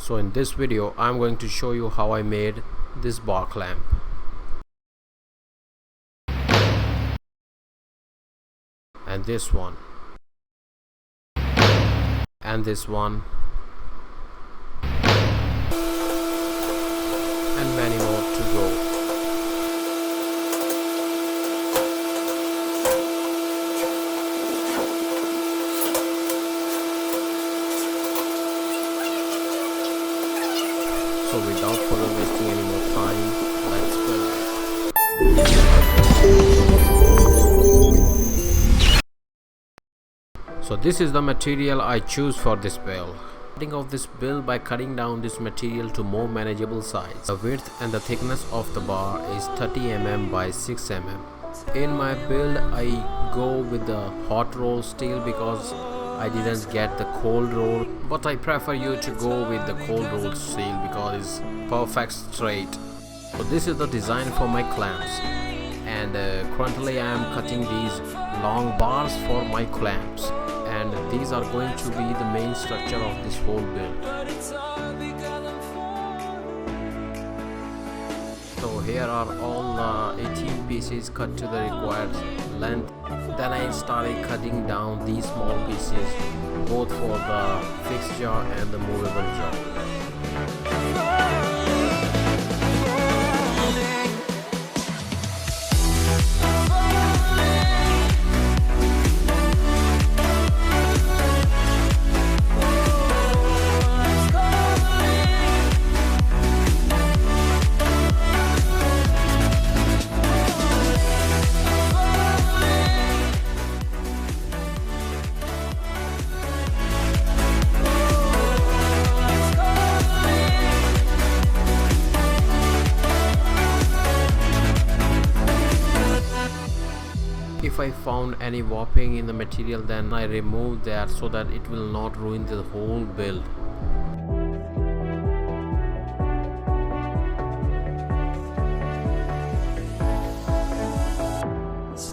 So in this video I'm going to show you how I made this bar clamp. And this one. And this one. And many more to go. So without further wasting any more time, let's build. So this is the material I choose for this build. Starting off this build by cutting down this material to more manageable size. The width and the thickness of the bar is 30 mm by 6 mm. In my build I go with the hot roll steel because I didn't get the cold roll, but I prefer you to go with the cold roll steel because it's perfect straight. So this is the design for my clamps, and currently I am cutting these long bars for my clamps, and these are going to be the main structure of this whole build. So here are all 18 pieces cut to the required length. Then I started cutting down these small pieces, both for the fixed jaw and the movable jaw. If I found any warping in the material, then I remove that so that it will not ruin the whole build.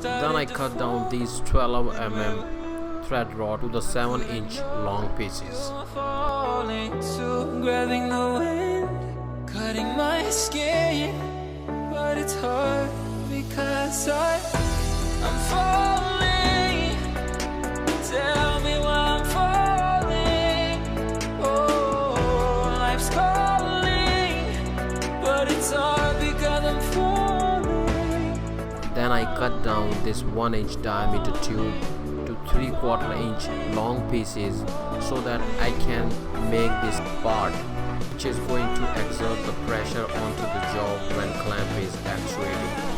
Then I cut down these 12 mm thread rod to the 7-inch long pieces. Grabbing the wind, cutting my skin, but it's hard because I'm falling. Tell me why I'm falling. Oh, life's calling, but it's hard because I'm falling. Then I cut down this 1-inch diameter tube to 3/4 inch long pieces so that I can make this part, which is going to exert the pressure onto the jaw when clamp is actuated.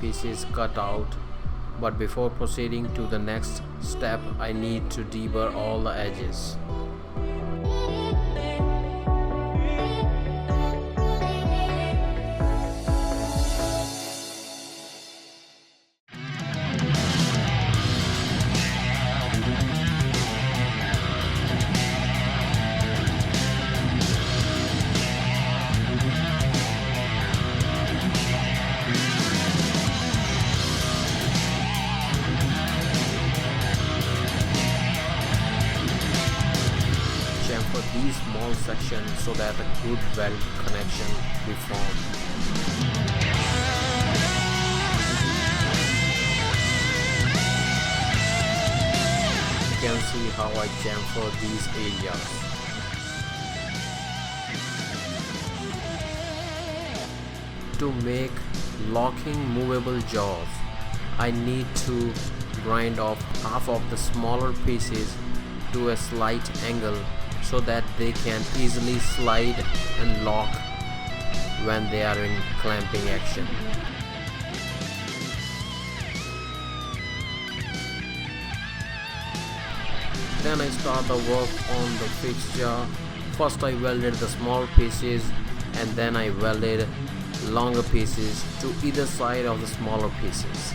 Pieces cut out, but before proceeding to the next step I need to deburr all the edges. For these small sections so that a good weld connection be formed. You can see how I chamfer these areas. To make locking movable jaws, I need to grind off half of the smaller pieces to a slight angle so that they can easily slide and lock when they are in clamping action. Then I start the work on the fixture. First I welded the small pieces and then I welded longer pieces to either side of the smaller pieces.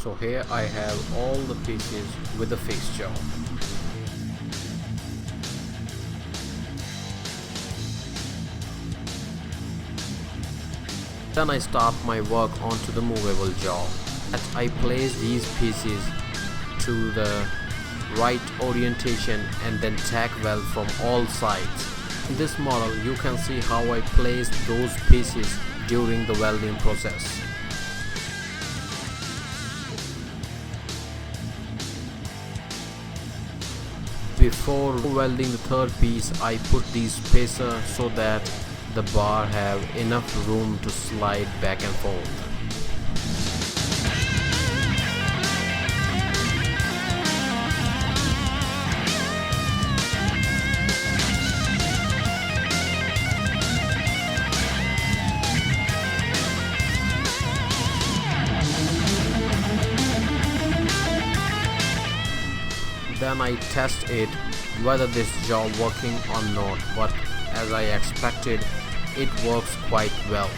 So here I have all the pieces with the fixture. Then I start my work onto the movable jaw. I place these pieces to the right orientation and then tack weld from all sides. In this model you can see how I placed those pieces during the welding process. Before welding the third piece, I put these spacers so that the bar have enough room to slide back and forth. Then I test it whether this jaw working or not, but as I expected, it works quite well.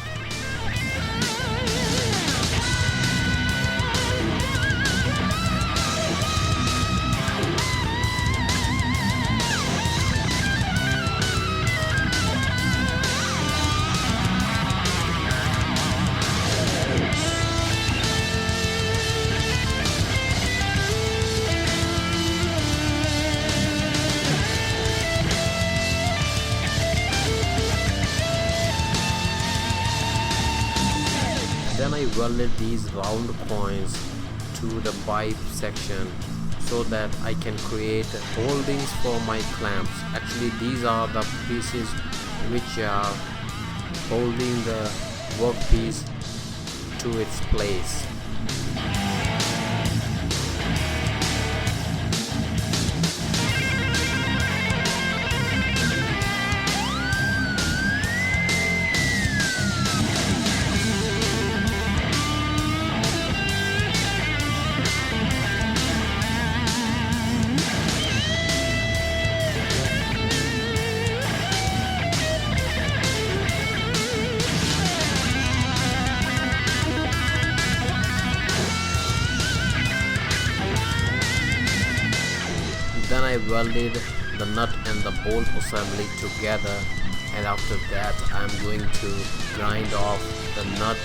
Then I welded these round coins to the pipe section so that I can create holdings for my clamps. Actually, these are the pieces which are holding the workpiece to its place. Then I welded the nut and the bolt assembly together, and after that I am going to grind off the nut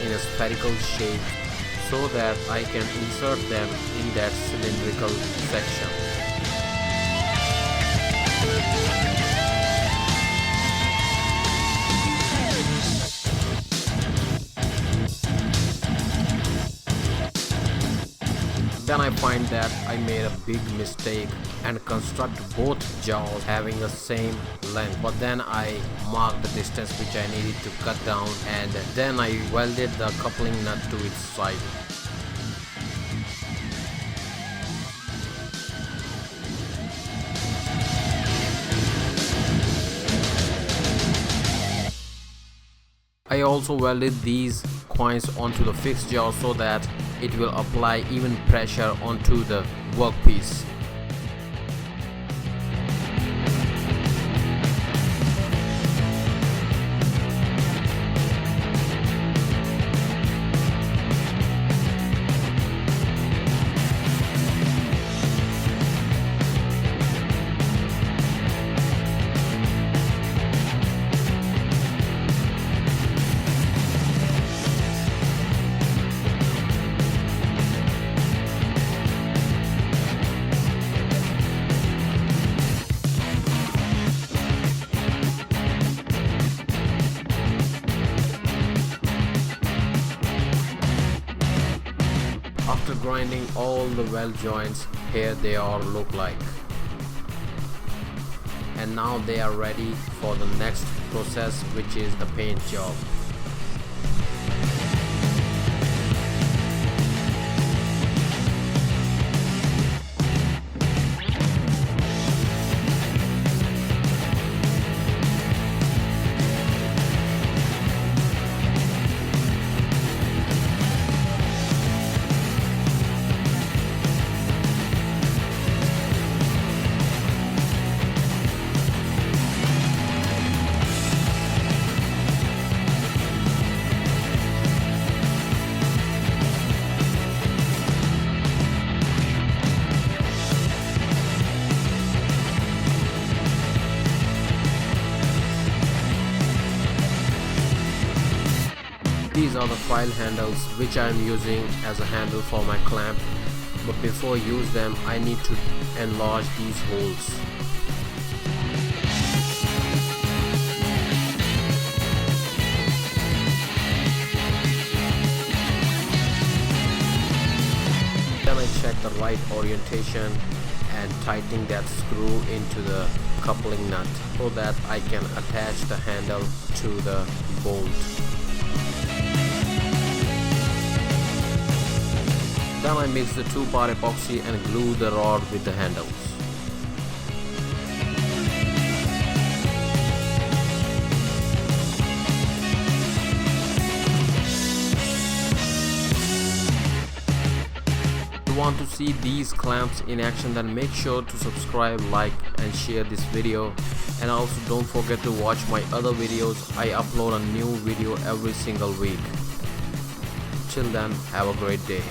in a spherical shape so that I can insert them in that cylindrical section. Then I find that I made a big mistake and construct both jaws having the same length, but then I marked the distance which I needed to cut down, and then I welded the coupling nut to its side. I also welded these coins onto the fixed jaw so that it will apply even pressure onto the workpiece. After grinding all the weld joints, here they all look like. And now they are ready for the next process, which is the paint job. These are the file handles which I am using as a handle for my clamp, but before I use them I need to enlarge these holes. Then I check the right orientation and tightening that screw into the coupling nut so that I can attach the handle to the bolt. Then I mix the 2-part epoxy and glue the rod with the handles. If you want to see these clamps in action, then make sure to subscribe, like and share this video, and also don't forget to watch my other videos. I upload a new video every single week. Till then, have a great day.